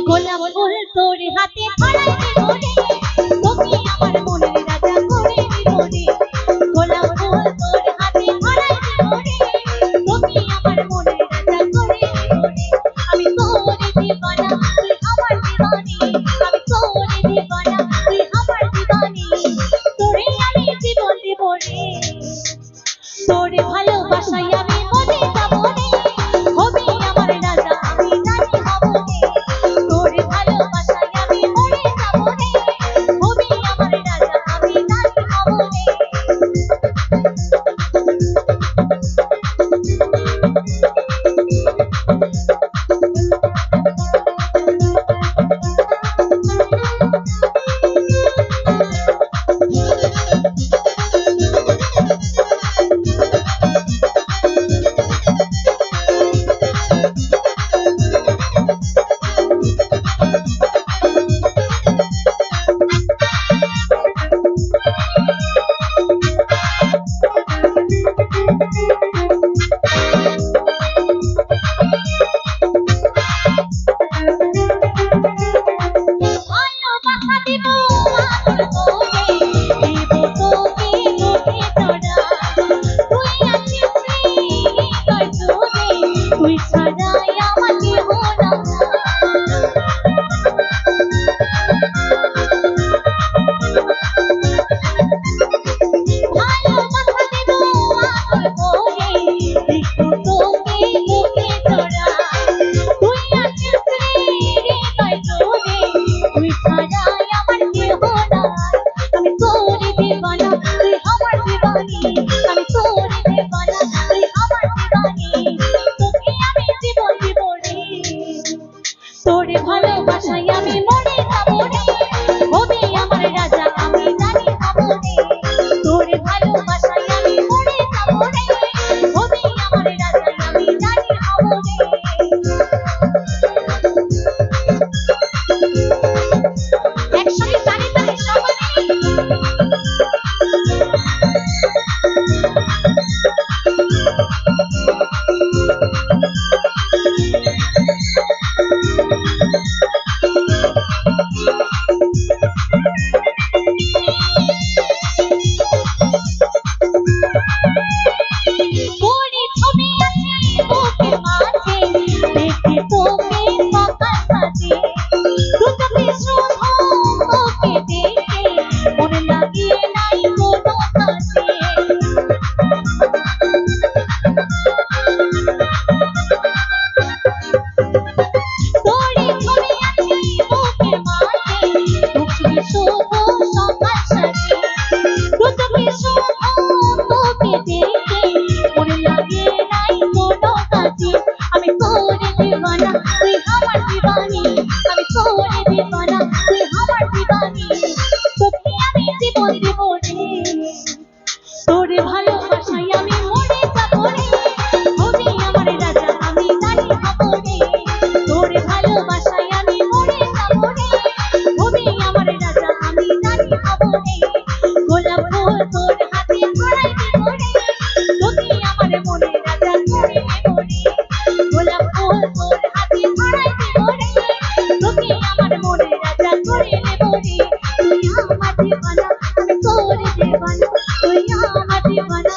গোলাপ ফুল তোর হাতে ধরাই দেব রে, তোকে আমার মনের রাজা করে দেব রে। গোলাপ ফুল তোর হাতে ধরাই দেব রে, তোকে আমার মনের রাজা করে দেব রে। আমি তোরে দিবানা তুই আমার দিবানি, আমি তোরে দিবানা তুই আমার দিবানি, তোরে আমি জীবন দেব রে। তোরে ভালোবাসাই আমি মরে যাব রে, হবি আমার রাজা আমি রানী হব রে। তোরে ভালোবাসাই আমি মরে যাব রে, হবি আমার রাজা আমি রানী হব রে। ভালোবাসা দিব আদর করে, দিব তোকে বুকে জড়াই। তুই আছিস রে হৃদয় জুড়ে, তুই ছাড়াই আমার কেহ নাই। ভালোবাসা দিব আদর করে, দিব তোকে বুকে জড়াই। তুই আছিস রে হৃদয় জুড়ে, তুই ছাড়াই আমার কেহ নাই। আমি তোরে দিবানা তুই আমার দিবানি, আমি তোরে দিবানা তুই আমার দিবানি, তোকে আমি জীবন দিব রে। তোরে ভালোবাসাই আমি মরে যাব রে, হবি আমার রাজা আমি রানী হব রে। তোরে ভালোবাসাই আমি মরে যাব রে, হবি আমার রাজা আমি রানী হব রে। একসঙ্গে তালি তালি সবাই। তোরে ছবি আছে বুকের মাঝে, দেখে তোকে সকাল সাজে। দু চোখে শুধু তোকে দেখে মন লাগে নাই কোনো কাজে। তোরে ছবি আছে বুকের মাঝে, দেখে শুধু সকাল সাজে। দু চোখে শুধু তোকে দেখে মন লাগে নাই কোনো কাজে। আমি তোরে দিবানা তুই আমার দিবানি, আমি তোরে দিবানা তুই আমার দিবানি, তোকে আমি জীবন দেব রে। তোরে ভালোবাসাই আমি মরে যাব রে, হবি আমার রাজা আমি রানী হব রে। তোরে ভালোবাসাই আমি মরে যাব রে, হবি আমার রাজা আমি রানী হব রে। গোলাপ ফুল তোর হাতে ধরাই দেব রে, তোকে আমার মনে রাজা করে নেব রে। গোলাপ ফুল তোর হাতে ধরাই দেব রে, তোকে আমার মনে রাজা করে নেব রে। তুই আমার দিবানা আমি তোরে দিবানা, তুই আমার দিবানা